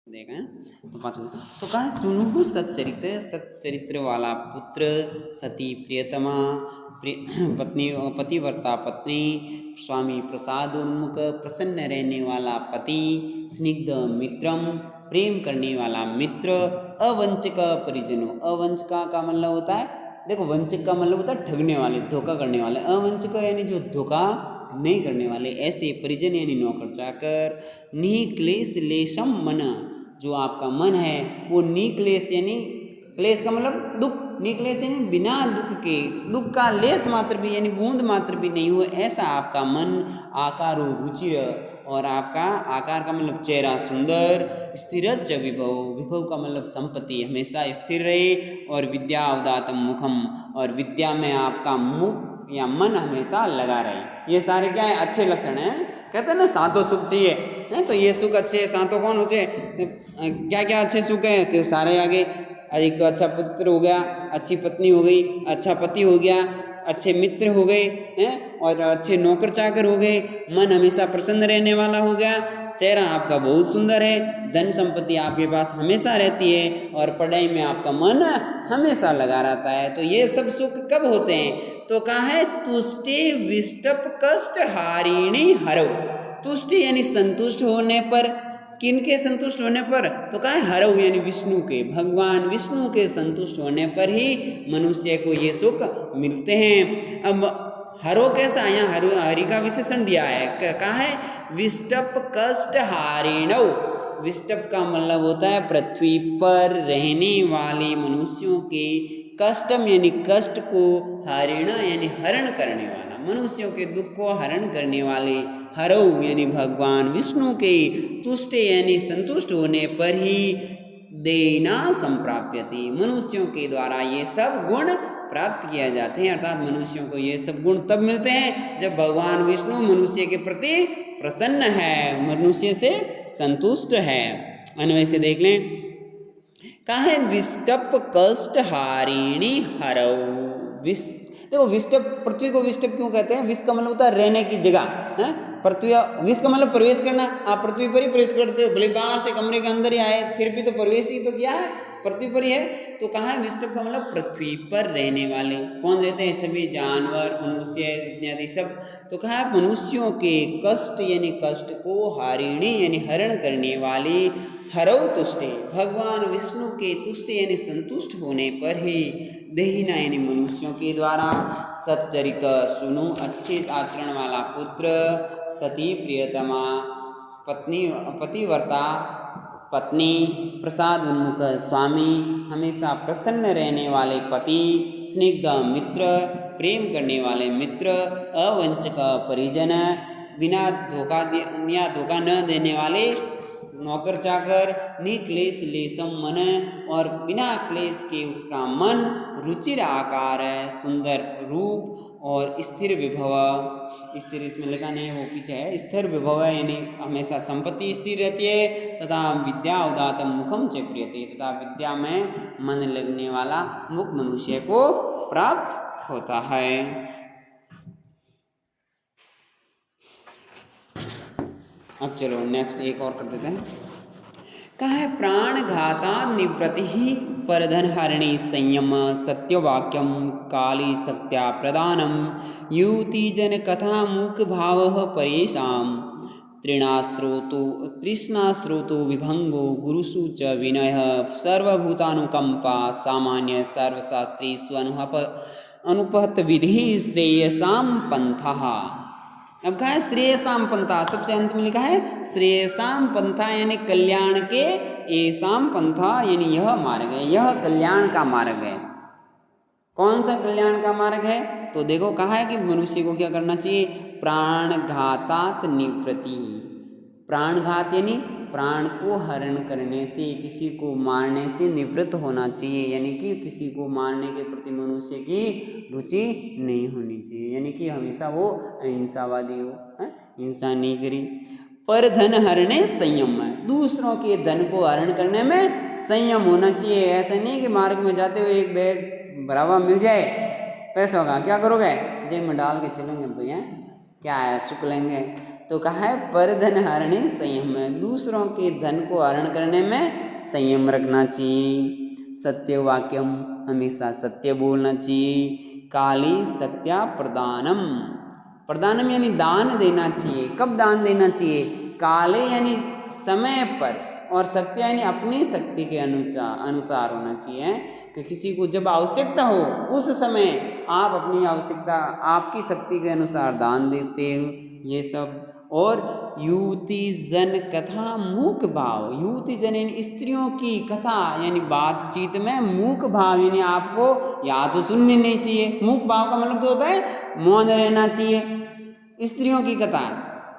देखा है तो पाँच तो कहा सुनु सच्चरित्र वाला पुत्र सती प्रियतमा पत्नी पतिव्रता पत्नी स्वामी प्रसाद उन्मुख प्रसन्न रहने वाला पति स्निग्ध मित्रम प्रेम करने वाला मित्र अवंचक परिजनों। अवंचका का मतलब होता है, देखो वंचक का मतलब होता है ठगने वाले, धोखा करने वाले। अवंचक यानी जो धोखा नहीं करने वाले, ऐसे परिजन यानी नौकर चाकर। निक्लेश लेशम मन, जो आपका मन है वो निक्लेश यानी क्लेश का मतलब दुख, निक्लेश यानी बिना दुख के, दुख का लेस मात्र भी यानी बूंद मात्र भी नहीं हो, ऐसा आपका मन आकार रुचिर, और आपका आकार का मतलब चेहरा सुंदर। स्थिरच विभव, विभव का मतलब संपत्ति हमेशा स्थिर रहे। और विद्या उदातम मुखम, और विद्या में आपका मुख या मन हमेशा लगा रहे। ये सारे क्या है, अच्छे लक्षण हैं। कहते हैं ना सातों सुख चाहिए है, तो ये सुख अच्छे सातों कौन होते, क्या क्या अच्छे सुख है कि सारे आगे। एक तो अच्छा पुत्र हो गया, अच्छी पत्नी हो गई, अच्छा पति हो गया, अच्छे मित्र हो गए हैं, और अच्छे नौकर चाकर हो गए, मन हमेशा प्रसन्न रहने वाला हो गया, चेहरा आपका बहुत सुंदर है, धन संपत्ति आपके पास हमेशा रहती है, और पढ़ाई में आपका मन हमेशा लगा रहता है। तो ये सब सुख कब होते हैं, तो कहा है तुष्टि विष्टप कष्ट हारिणी हरो। तुष्टि यानी संतुष्ट होने पर, किनके संतुष्ट होने पर, तो कहा है हरव यानी विष्णु के, भगवान विष्णु के संतुष्ट होने पर ही मनुष्य को ये सुख मिलते हैं। अब हरो कैसा, यहाँ हरि का विशेषण दिया है, कहा है विष्टप कष्ट हारिणव। विष्टप का मतलब होता है पृथ्वी पर रहने वाले मनुष्यों के कष्टम यानी कष्ट को, हरिण यानी हरण करने वाला, मनुष्यों के दुख को हरण करने वाले, हरऊ यानी भगवान विष्णु के, तुष्ट यानी संतुष्ट होने पर ही देना संप्राप्यति, मनुष्यों के द्वारा ये सब गुण प्राप्त किया जाते हैं। अर्थात मनुष्यों को ये सब गुण तब मिलते हैं जब भगवान विष्णु मनुष्य के प्रति प्रसन्न है, मनुष्य से संतुष्ट है। अन्वय से देख लें, कहा है विष्टप कष्ट हारिणी हरऊ। देखो विष्टप, पृथ्वी को विष्टप क्यों कहते हैं, विष का मतलब होता है रहने की जगह है, पृथ्वी, विष का मतलब प्रवेश करना, आप पृथ्वी पर ही प्रवेश करते हो, भले बाहर से कमरे के अंदर ही आए फिर भी तो प्रवेश ही तो किया है, पृथ्वी पर ही है। तो कहा है विष्टप का मतलब पृथ्वी पर रहने वाले, कौन रहते हैं, सभी जानवर मनुष्य इत्यादि सब। तो कहा है मनुष्यों के कष्ट यानी कष्ट को, हारिणी यानी हरण करने वाली, हरव तुष्टे भगवान विष्णु के तुष्ट यानी संतुष्ट होने पर ही, देहिना यानी मनुष्यों के द्वारा, सच्चरित सुनो अच्छे आचरण वाला पुत्र, सती प्रियतमा पत्नी पतिव्रता पत्नी, प्रसाद उन्मुख स्वामी हमेशा प्रसन्न रहने वाले पति, स्निग्ध मित्र प्रेम करने वाले मित्र, अवंचक परिजन बिना धोखा न देने वाले नौकर चाकर, निक्लेश लेशम मन और बिना क्लेश के उसका मन, रुचिर आकार है सुंदर रूप, और स्थिर विभव, स्थिर इसमें लिखा नहीं वो पीछे है, स्थिर विभव यानी हमेशा संपत्ति स्थिर रहती है, तथा विद्या उदातम मुखम च प्रियते, तथा विद्या में मन लगने वाला मुख मनुष्य को प्राप्त होता है। अब चलो नेक्स्ट एक और कर देते हैं। कहा है प्राण घाता निवृत्ति ही परधन हरणी संयम, सत्यवाक्यम काली सत्या प्रदानम, युवती जन कथा मूक भाव परेशाम, तृष्णास्रोतो विभंगो गुरुसु च विनय, सर्वभूतानुकंपा सामान्य सर्वशास्त्री अनुपहत विधि श्रेयसाम पंथः। अब कहा है श्रेयसाम पंथा, सबसे अंत में लिखा है श्रेयसाम पंथा यानी कल्याण के, एसाम पंथा यानी यह मार्ग है, यह कल्याण का मार्ग है। कौन सा कल्याण का मार्ग है, तो देखो कहा है कि मनुष्य को क्या करना चाहिए, प्राण घातात निवृत्ति, प्राणघात यानी प्राण को हरण करने से, किसी को मारने से निवृत्त होना चाहिए, यानी कि किसी को मारने के प्रति मनुष्य की रुचि नहीं होनी चाहिए, यानी कि हमेशा वो अहिंसावादी हो, हिंसा नहीं करी। पर धन हरणे संयम है, दूसरों के धन को हरण करने में संयम होना चाहिए। ऐसा नहीं कि मार्ग में जाते हुए एक बैग भरा हुआ मिल जाए पैसों का, क्या करोगे, जेब में डाल के चलेंगे, तो यहाँ क्या है सुख लेंगे, तो कहा है पर धन हरणे संयम, दूसरों के धन को हरण करने में संयम रखना चाहिए। सत्य वाक्यम, हमेशा सत्य बोलना चाहिए। काली सत्या प्रदानम, प्रदानम यानी दान देना चाहिए। कब दान देना चाहिए? काले यानी समय पर, और सत्य यानी अपनी शक्ति के अनुसार होना चाहिए कि किसी को जब आवश्यकता हो उस समय आप अपनी आवश्यकता, आपकी शक्ति के अनुसार दान देते हो, ये सब। और युवती जन कथा मूक भाव, युवती जन यानी स्त्रियों की कथा यानी बातचीत में मूक भाव यानी आपको या तो सुननी नहीं चाहिए। मूक भाव का मतलब तो होता है मौन रहना चाहिए। स्त्रियों की कथा,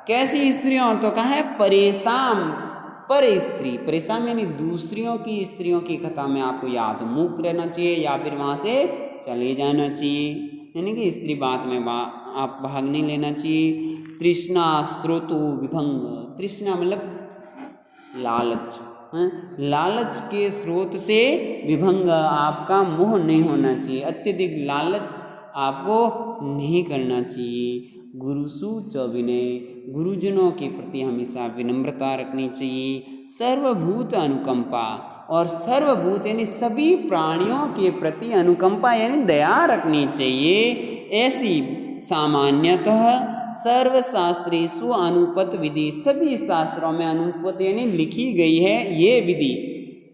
कैसी स्त्रियों? तो कहा है परेशान, पर स्त्री, परेशान यानी दूसरियों की स्त्रियों की कथा में आपको या तो मूक रहना चाहिए या फिर वहाँ से चले जाना चाहिए, यानी कि स्त्री बात में आप भाग नहीं लेना चाहिए। तृष्णा स्रोतो विभंग, तृष्णा मतलब लालच, लालच के स्रोत से विभंग, आपका मोह नहीं होना चाहिए, अत्यधिक लालच आपको नहीं करना चाहिए। गुरुसु च विनय, गुरुजनों के प्रति हमेशा विनम्रता रखनी चाहिए। सर्वभूत अनुकंपा, और सर्वभूत यानी सभी प्राणियों के प्रति अनुकंपा यानी दया रखनी चाहिए। ऐसी सामान्यतः सर्वशास्त्रेषु अनुपत विधि, सभी शास्त्रों में अनुपत यानी लिखी गई है ये विधि।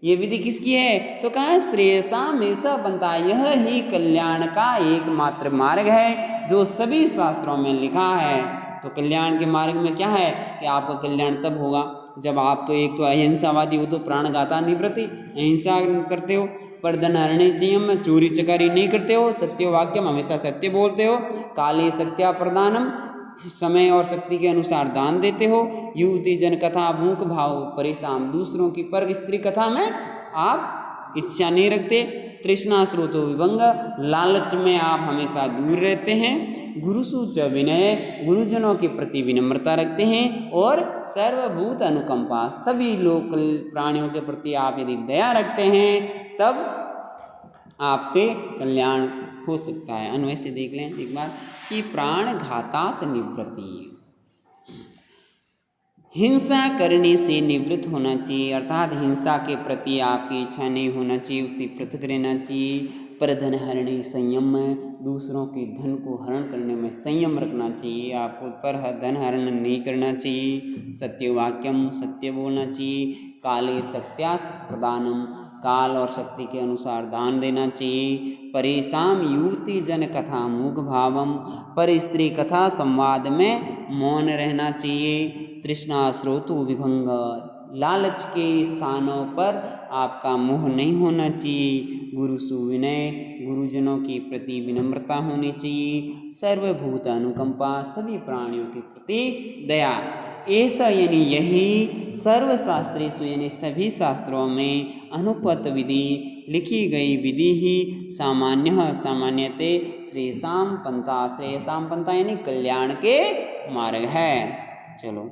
ये विधि किसकी है? तो कहा है श्रेयसाम ऐसा बनता है, यह ही कल्याण का एकमात्र मार्ग है जो सभी शास्त्रों में लिखा है। तो कल्याण के मार्ग में क्या है कि आपका कल्याण तब होगा जब आप तो एक तो अहिंसावादी हो, तो प्राणघाता निवृत्ति, अहिंसा करते हो, पर धन हरणे संयम में चोरी चकारी नहीं करते हो, सत्य वाक्यम हमेशा सत्य बोलते हो, काले सत्या प्रदानम समय और शक्ति के अनुसार दान देते हो, युवती जन कथा मूक भाव परेशान, दूसरों की पर स्त्री कथा में आप इच्छा नहीं रखते। तृष्णा स्रोतो विभंग, लालच में आप हमेशा दूर रहते हैं। गुरुसु च विनय, गुरुजनों के प्रति विनम्रता रखते हैं। और सर्वभूत अनुकंपा, सभी लोक प्राणियों के प्रति आप यदि दया रखते हैं तब आपके कल्याण हो सकता है। अन्वय से देख लें एक बार कि प्राण घातात निवृत्ति, हिंसा करने से निवृत्त होना चाहिए, अर्थात हिंसा के प्रति आपकी इच्छा नहीं होना चाहिए, उससे पृथक रहना चाहिए। पर धन हरणे संयम में, दूसरों के धन को हरण करने में संयम रखना चाहिए, आपको पर धन हरण नहीं करना चाहिए। सत्य वाक्यम, सत्य बोलना चाहिए। काले सत्यास प्रदानम, काल और शक्ति के अनुसार दान देना चाहिए। परेशान युवती जन कथा मूक भावम, पर स्त्री कथा संवाद में मौन रहना चाहिए। तृष्णा स्रोतो विभंग, लालच के स्थानों पर आपका मोह नहीं होना चाहिए। गुरुसु विनय, गुरुजनों के प्रति विनम्रता होनी चाहिए। सर्वभूत अनुकंपा, सभी प्राणियों के प्रति दया। ऐसा यानी यही सर्वशास्त्रेषु यानी सभी शास्त्रों में अनुपत विधि, लिखी गई विधि ही सामान्य सामान्यते श्रेयसाम पंथा, श्रेयसाम पंथा यानी कल्याण के मार्ग है। चलो।